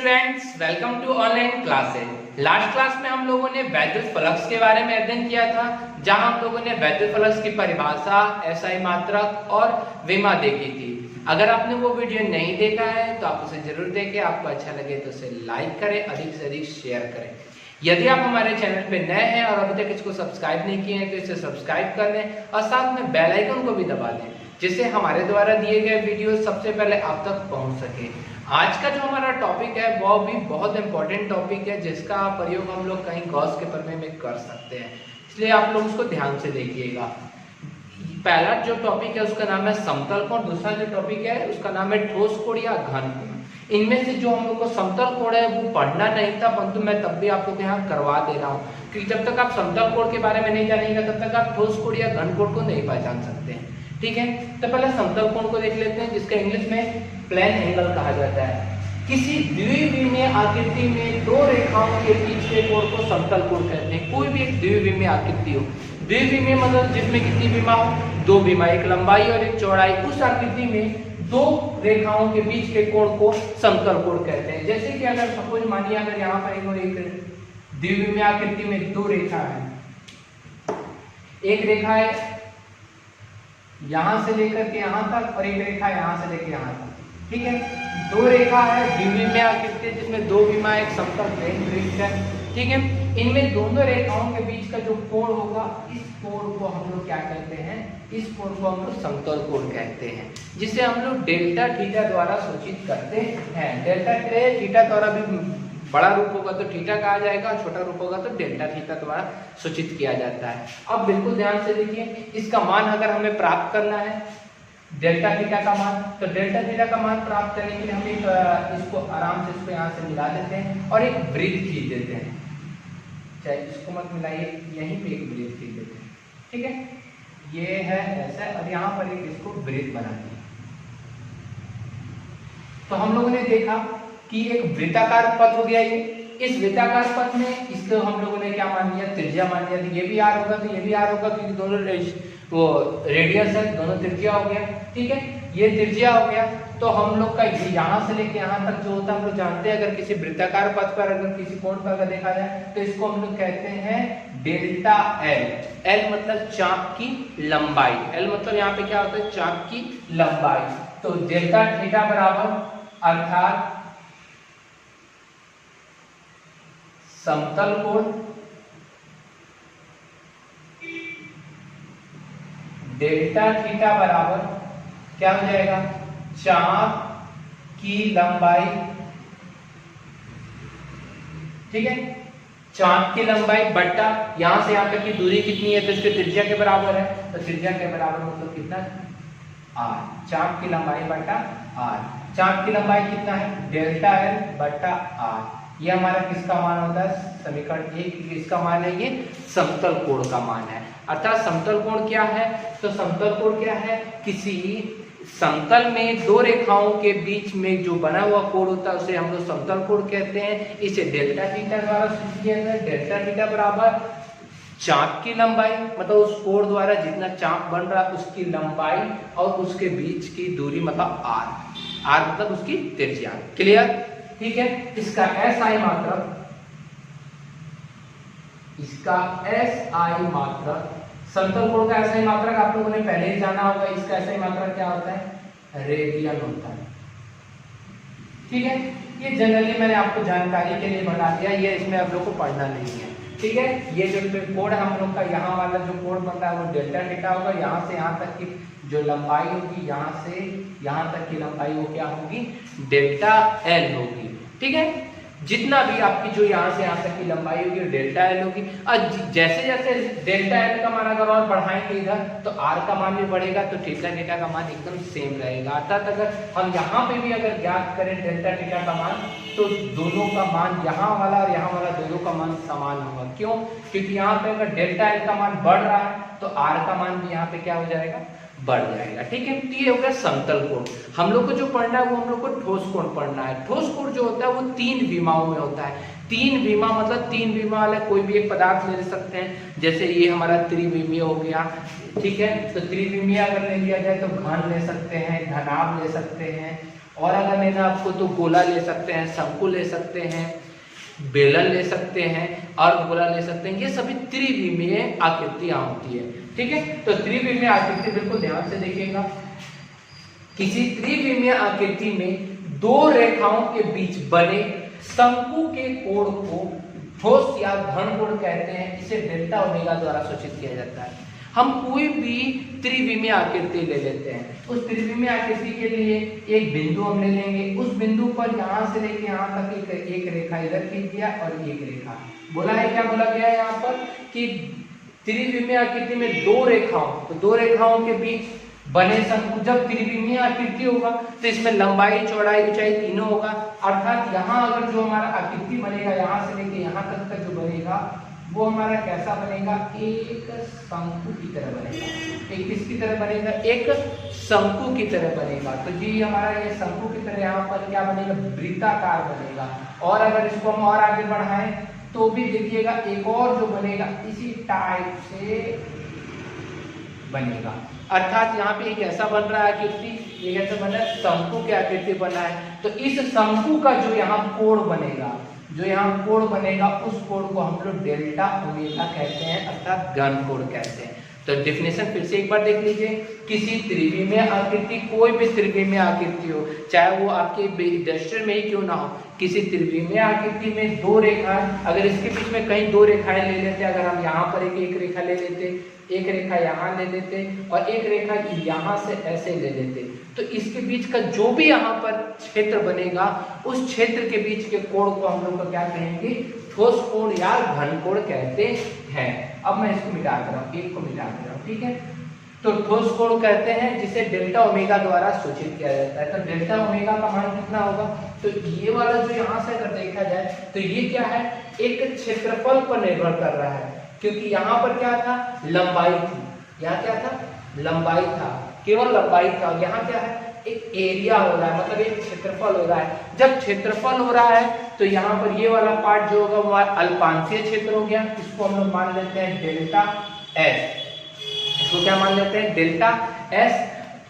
Students, welcome to online classes. Last class में हम लोगों ने वैद्युत फ्लक्स के बारे में अध्ययन किया था, जहां हम लोगों ने वैद्युत फ्लक्स की परिभाषा, एसआई मात्रक और विमा देखी थी। अगर आपने वो वीडियो नहीं देखा है तो आप उसे जरूर देखें। आपको अच्छा लगे तो उसे लाइक करें, अधिक से अधिक शेयर करें। यदि आप हमारे चैनल पे नए हैं और अभी तक इसको सब्सक्राइब नहीं किए हैं तो इसे सब्सक्राइब कर लें और साथ में बेल आइकन को भी दबा दें, जिससे हमारे द्वारा दिए गए वीडियो सबसे पहले आप तक पहुंच सके। आज का जो हमारा टॉपिक है वो भी बहुत इंपॉर्टेंट टॉपिक है, जिसका प्रयोग हम लोग कहीं गॉस के प्रमेय में कर सकते हैं, इसलिए आप लोग उसको ध्यान से देखिएगा। पहला जो टॉपिक है उसका नाम है समतल कोण, दूसरा जो टॉपिक है उसका नाम है ठोस कोण या घन कोण। इनमें से जो हम लोग को समतल कोण है वो पढ़ना नहीं था, परंतु मैं तब भी आप लोग यहाँ करवा दे रहा हूँ, क्योंकि जब तक आप समतल कोण के बारे में नहीं जानेंगे तब तक आप ठोस कोण या घन कोण को नहीं पहचान सकते हैं। ठीक है, तो पहले समतल कोण को देख लेते हैं, जिसका इंग्लिश में प्लेन एंगल कहा जाता है। किसी द्विविमीय आकृति में दो रेखाओं के बीच के कोण को समतल कोण कहते हैं। कोई भी एक द्विविमीय आकृति हो, द्विविमीय मतलब जिसमें कितनी विमा हो, दो विमा, एक लंबाई और एक चौड़ाई, उस आकृति में दो रेखाओं के बीच के कोण को समतल कोण कहते हैं। जैसे कि अगर सपोज मानिए अगर यहाँ पर एक द्विविमीय आकृति में दो रेखा है, एक रेखा है यहां से लेकर के यहां तक और एक रेखा यहां से लेकर यहां तक। ठीक है, दो रेखा है द्विविमीय आकृति जिसमें दो विमा, एक समतल प्लेन वृत्त है। ठीक है, इनमें दोनों रेखाओं के बीच का जो कोण होगा, इस कोण को हम लोग क्या कहते हैं, इस कोण को हम लोग समतल कोण कहते हैं, जिसे हम लोग डेल्टा थीटा द्वारा सूचित करते हैं। डेल्टा थीटा द्वारा भी बड़ा रूप होगा तो थीटा कहा जाएगा, छोटा रूप होगा तो डेल्टा थीटा द्वारा सूचित किया जाता है। अब बिल्कुल ध्यान से देखिए, इसका मान अगर हमें प्राप्त करना है डेल्टा थीटा का मान, तो डेल्टा थीटा का मान प्राप्त करने के लिए हम इसको आराम से इसको यहाँ से मिला देते हैं और एक वृत्त खींच देते हैं। चाहे इसको मत मिलाइए, यहीं पे एक वृत्त खींच देते हैं। ठीक है, ये है ऐसा और यहाँ पर एक इसको वृत्त बना दिया। तो हम लोगों ने देखा कि एक वृत्ताकार पथ हो गया ये। इस वृत्ताकार पथ में इसको हम लोगों ने क्या मान लिया, त्रिज्या मान लिया। तो ये भी आर होगा तो ये भी आर होगा, क्योंकि दोनों वो रेडियस है, दोनों त्रिज्या हो गया। ठीक है, ये त्रिज्या हो गया। तो हम लोग का यहाँ से लेके यहाँ तक जो होता है हम लोग जानते हैं, अगर किसी वृत्ताकार पथ पर अगर किसी कोण पर अगर देखा जाए तो इसको हम लोग कहते हैं डेल्टा एल। एल मतलब चाप की लंबाई, एल मतलब यहाँ पे क्या होता है, चाप की लंबाई। तो डेल्टा थीटा बराबर अर्थात समतल कोण डेल्टा थीटा बराबर क्या हो जाएगा, चाप की लंबाई। ठीक है, चाप की लंबाई बट्टा यहां से यहां तक की दूरी कितनी है तो इसके त्रिज्या के बराबर है, तो त्रिज्या के बराबर मतलब कितना, आर। चाप की लंबाई बट्टा आर। चाप की लंबाई कितना है, डेल्टा एल बट्टा आर। ये हमारा किसका मान होता है, समीकरण एक, किसका मान है, ये समतल कोण का मान है। अर्थात समतल कोण क्या है, तो समतल कोण क्या है, किसी समतल में दो रेखाओं के बीच में जो बना हुआ कोण होता है उसे हम लोग समतल कोण कहते हैं। इसे डेल्टा थीटा द्वारा सूचित किया जाता है। डेल्टा थीटा बराबर चाप की लंबाई, मतलब उस कोण द्वारा जितना चाप बन रहा है उसकी लंबाई और उसके बीच की दूरी मतलब आर। आर मतलब उसकी त्रिज्या। क्लियर? ठीक है, इसका एसआई मात्रक, इसका एसआई मात्रक, समतल कोण का एसआई मात्रक आप लोगों ने पहले ही जाना होगा। इसका एसआई मात्रक क्या होता है, रेडियन होता है। ठीक है, ये जनरली मैंने आपको जानकारी के लिए बता दिया, ये इसमें आप लोग को पढ़ना नहीं है। ठीक है, ये जो कोण हम लोग का यहाँ वाला जो कोण बनता है वो डेल्टा थीटा होगा। यहाँ से यहाँ तक की जो लंबाई होगी, यहाँ से यहाँ तक की लंबाई वो क्या होगी, डेल्टा एल होगी। ठीक है, जितना भी आपकी जो यहाँ से यहाँ तक की लंबाई होगी डेल्टा एल होगी। और जैसे जैसे डेल्टा एल का मान अगर और बढ़ाएंगे इधर तो आर का मान भी बढ़ेगा, तो थीटा थीटा का मान एकदम सेम रहेगा। अर्थात अगर हम यहाँ पे भी अगर ज्ञात करें डेल्टा थीटा का मान, तो दोनों का मान, यहाँ वाला और यहाँ वाला दोनों का मान समान होगा। क्यों? क्योंकि यहाँ पे अगर डेल्टा एल का मान बढ़ रहा है तो आर का मान भी यहाँ पे क्या हो जाएगा, बढ़ जाएगा। ठीक है, तो ये हो गया समतल कोण। हम लोग को जो पढ़ना है वो हम लोग को ठोस कोण पढ़ना है। ठोस कोण जो होता है वो तीन विमाओं में होता है। तीन विमा मतलब तीन विमा वाला कोई भी एक पदार्थ ले सकते हैं, जैसे ये हमारा त्रिविमीय हो गया। ठीक है, तो त्रिविमीय अगर ले लिया जाए तो घन ले सकते हैं, घनाभ ले सकते हैं और अगर लेना आपको तो गोला ले सकते हैं, शंकु ले सकते हैं, बेलन ले सकते हैं और गोला ले सकते हैं। ये सभी त्रिविमीय आकृतियां होती है। ठीक है, तो त्रिविमीय आकृति बिल्कुल ध्यान से देखिएगा। किसी त्रिविमीय आकृति में दो रेखाओं के बीच बने शंकु के कोण को ठोस या घन कोण कहते हैं। इसे डेल्टा ओमेगा द्वारा सूचित किया जाता है। हम कोई भी त्रिविमीय आकृति ले लेते हैं, उस त्रिविमीय आकृति के लिए एक बिंदु हम ले लेंगे। उस बिंदु पर यहाँ से लेके यहाँ तक एक रेखा इधर खींच दिया और एक रेखा बोला है। क्या बोला गया है यहाँ पर कि त्रिविमीय आकृति में दो रेखाओं के बीच बने शंकु। जब त्रिविमीय आकृति होगा तो इसमें लंबाई, चौड़ाई, ऊंचाई तीनों होगा। अर्थात यहाँ अगर जो हमारा आकृति बनेगा, यहाँ से लेके यहाँ तक का जो बनेगा वो हमारा कैसा बनेगा, एक शंकु की तरह बनेगा। एक किसकी तरह बनेगा, एक शंकु की तरह बनेगा। तो जी हमारा ये शंकु की तरह यहाँ पर क्या बनेगा, वृत्ताकार बनेगा। और अगर इसको हम और आगे बढ़ाएं तो भी देखिएगा एक और जो बनेगा इसी टाइप से बनेगा। अर्थात यहाँ पे एक ऐसा बन रहा है आकृति, एक ऐसा बन रहा है शंकु की आकृति बना है। तो इस शंकु का जो यहाँ कोण बनेगा, उस कोण को हम लोग डेल्टा ओमेगा कहते हैं, अर्थात घन कोण कहते हैं। तो डेफिनेशन फिर से एक बार देख लीजिए। किसी त्रिविमीय आकृति, कोई भी त्रिविमीय आकृति हो, चाहे वो आपके इंडस्ट्री में ही क्यों ना हो, किसी त्रिविमीय आकृति में दो रेखाएं, अगर इसके बीच में कहीं दो रेखाएं ले लेते, अगर हम यहाँ पर एक रेखा ले लेते, एक रेखा यहाँ ले लेते और एक रेखा यहाँ से ऐसे ले लेते, तो इसके बीच का जो भी यहाँ पर क्षेत्र बनेगा, उस क्षेत्र के बीच के कोण को हम लोग क्या कहेंगे, ठोस कोण या घन कोण कहते हैं। अब मैं इसको मिटा दे रहा हूँ, एक को मिटा दे रहा हूँ। ठीक है, तो ठोस कोण कहते हैं जिसे डेल्टा ओमेगा द्वारा सूचित किया जाता है। तो डेल्टा ओमेगा का मान कितना होगा, तो ये वाला जो यहाँ से अगर देखा जाए तो ये क्या है, एक क्षेत्रफल पर निर्भर कर रहा है। क्योंकि यहाँ पर क्या था, लंबाई थी, यहाँ क्या था, लंबाई था, केवल लंबाई था। यहाँ क्या है, एक एरिया हो रहा है, मतलब एक क्षेत्रफल हो रहा है। जब क्षेत्रफल हो रहा है तो यहाँ पर ये वाला पार्ट जो होगा वो अल्पांशीय क्षेत्र हो गया। इसको हम लोग मान लेते हैं डेल्टा एस। इसको क्या मान लेते हैं, डेल्टा एस।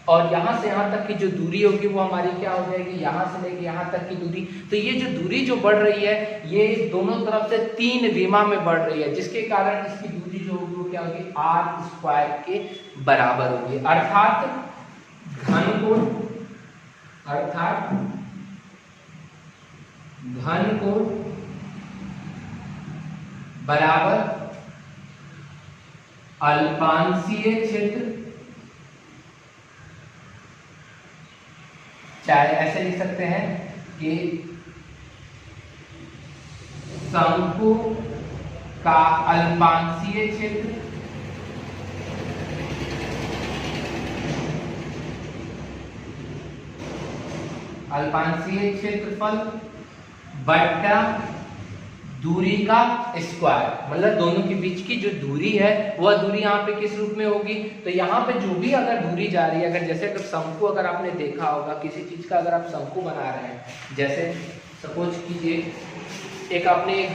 और यहाँ से यहाँ तक की जो दूरी होगी वो हमारी क्या हो जाएगी, यहाँ से लेके यहाँ तक की दूरी। तो ये जो दूरी जो बढ़ रही है, ये दोनों तरफ से 3 विमा में बढ़ रही है, जिसके कारण इसकी दूरी जो होगी वो क्या होगी, आर स्क्वायर के बराबर होगी। अर्थात घन कोण बराबर अल्पांशीय क्षेत्र, चाहे ऐसे लिख सकते हैं कि शंकु का अल्पांशीय क्षेत्र क्षेत्रफल बट्टा दूरी का स्क्वायर, मतलब दोनों के बीच की जो दूरी है वह दूरी यहाँ पे किस रूप में होगी। तो यहाँ पे जो भी अगर दूरी जा रही है, अगर जैसे अगर शंकु, अगर आपने देखा होगा किसी चीज का, अगर आप शंकु बना रहे हैं, जैसे सपोज कीजिए एक आपने एक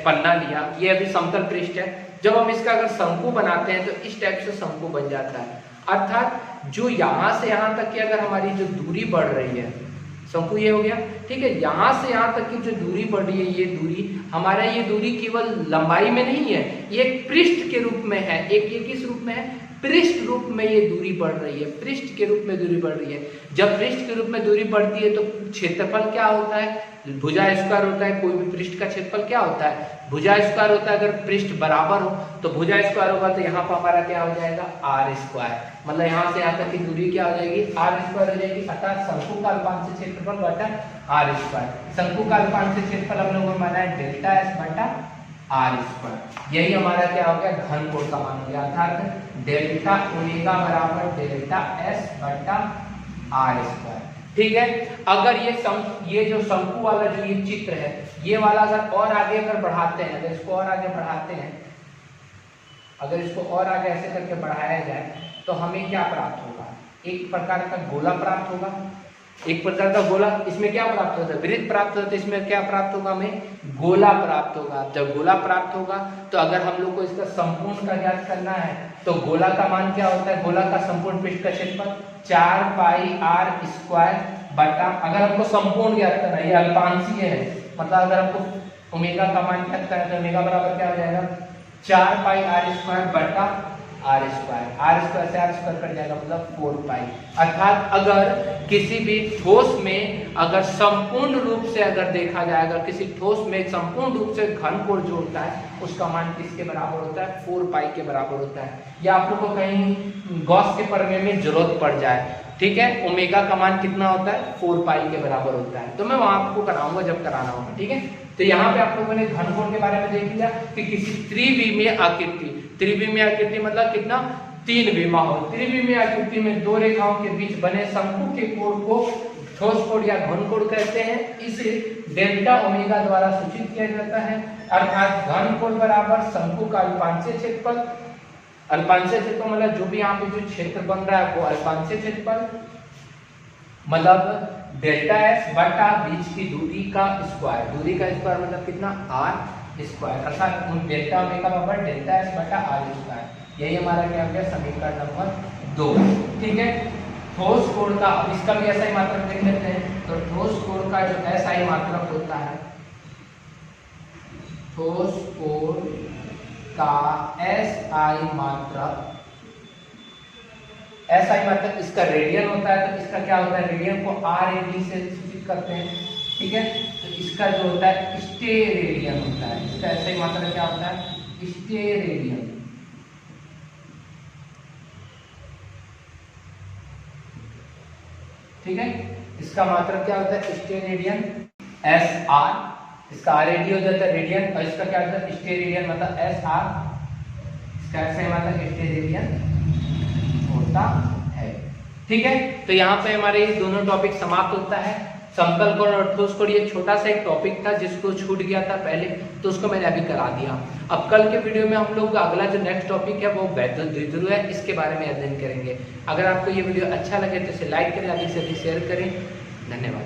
पन्ना लिया, ये अभी समतल पृष्ठ है। जब हम इसका अगर शंकु बनाते हैं तो इस टाइप से शंकु बन जाता है। अर्थात जो यहाँ से यहाँ तक की अगर हमारी जो दूरी बढ़ रही है, शंकु ये हो गया, ठीक है, यहाँ से यहाँ तक की जो दूरी बढ़ रही है, ये दूरी हमारा, ये दूरी केवल लंबाई में नहीं है, ये एक पृष्ठ के रूप में है। एक ये किस रूप में है, पृष्ठ रूप में ये दूरी बढ़ रही है, पृष्ठ के रूप में दूरी बढ़ रही है। जब पृष्ठ के रूप में दूरी बढ़ती है तो क्षेत्रफल क्या होता है, भुजा स्क्वायर होता है। कोई भी पृष्ठ का क्षेत्रफल क्या होता है, भुजा स्क्वायर होता है। अगर पृष्ठ बराबर हो तो भुजा स्क्वायर होगा, तो यहाँ पर हमारा क्या हो जाएगा, आर स्क्वायर, मतलब यहाँ से यहाँ तक की दूरी क्या हो जाएगी, आर स्क्वायर हो जाएगी। अर्थात शंकु का अल्पांशीय क्षेत्रफल बटा आर स्क्वायर। शंकु का अल्पांशीय क्षेत्रफल हम लोगों ने माना है डेल्टा एस बटा आर स्क्वायर। यही हमारा क्या हो गया, घन कोण का मान हो गया। अर्थात डेल्टा ओमेगा बराबर डेल्टा एस बटा आर स्क्वायर। ठीक है, अगर ये जो शंकु वाला जो ये चित्र है, ये वाला अगर और आगे अगर बढ़ाते हैं, अगर इसको और आगे बढ़ाते हैं, अगर इसको और आगे ऐसे करके बढ़ाया जाए तो हमें क्या प्राप्त होगा, एक प्रकार का गोला प्राप्त होगा। एक प्रकार का गोला, इसमें क्या प्राप्त होता है, वृत्त प्राप्त होता है, इसमें क्या प्राप्त होगा, हमें गोला प्राप्त होगा। जब गोला प्राप्त होगा तो अगर हम लोग को इसका संपूर्ण का ज्ञात करना है तो गोला का मान क्या होता है, गोला का संपूर्ण पृष्ठ का क्षेत्रफल 4 पाई आर स्क्वायर बटा, अगर हमको संपूर्ण ज्ञात करना है, ये अल्पांशीय है, मतलब अगर हमको ओमेगा का मान ज्ञात करना है तो ओमेगा बराबर क्या हो जाएगा 4 पाई आर स्क्वायर बटा आर स्क्वायर, आर स्क्वायर से आर स्क्वायर कट जाएगा मतलब 4 पाई। अर्थात अगर किसी भी ठोस में अगर संपूर्ण रूप से अगर देखा जाए, अगर किसी ठोस में संपूर्ण रूप से घन कोण जो होता है उसका मान किसके बराबर होता है 4 पाई के बराबर होता है। या आप लोग को कहीं गॉस के प्रमेय में जरूरत पड़ जाए, ठीक है, ओमेगा का मान कितना होता है 4 पाई के बराबर होता है, तो मैं वहां आपको कराऊंगा जब कराना होगा, ठीक है। तो यहाँ पे आप लोगों ने घन कोण के बारे में देख लिया कि किसी त्रिविमीय आकृति, त्रिविमीय आकृति मतलब कितना 3 विमा हो, त्रिविमीय आकृति में दो रेखाओं के बीच बने शंकु के कोण को ठोस कोण या घन कोण कहते हैं। इसे डेल्टा ओमेगा द्वारा सूचित किया जाता है, अर्थात घन कोण बराबर शंकु का अल्पांशीय क्षेत्रफल, अल्पांशीय क्षेत्रफल मतलब जो भी यहाँ पे जो क्षेत्र बन रहा है वो अल्पांशीय क्षेत्रफल मतलब डेल्टा एस बटा बीच की दूरी का स्क्वायर, दूरी का स्क्वायर मतलब कितना आर स्क्वायर, अर्थात डेल्टा ओमेगा बराबर डेल्टा एस बटा आर स्क्वायर। यही हमारा क्या हो गया समीकरण नंबर 2, ठीक है। ठोस कोण का, अब इसका भी एसआई मात्रक देख लेते हैं। तो ठोस कोण का जो एसआई मात्रक होता है, ठोस कोण का एसआई मात्रक, एसआई मात्रक इसका रेडियन होता है, तो इसका क्या होता है रेडियन को आर ए डी से सूचित करते हैं, ठीक है। तो इसका जो होता है स्टेरेडियन होता है, इसका एसआई मात्रक क्या होता है स्टेरेडियन, ठीक है। इसका मात्रक क्या होता है स्टेरेडियन एस आर, इसका आर ए डी हो जाता है रेडियन, और इसका क्या होता है स्टेरेडियन मतलब एस आर, इसका एसआई मात्रक स्टेरेडियन होता है, ठीक है। तो यहाँ पे हमारे ये दोनों टॉपिक समाप्त होता है। समतल कोण और ठोस कोण ये छोटा सा एक टॉपिक था जिसको छूट गया था पहले, तो उसको मैंने अभी करा दिया। अब कल के वीडियो में हम लोग अगला जो नेक्स्ट टॉपिक है वो वैद्युत द्विध्रुव है, इसके बारे में अध्ययन करेंगे। अगर आपको ये वीडियो अच्छा लगे तो इसे लाइक करें, अधिक से अधिक शेयर करें। धन्यवाद।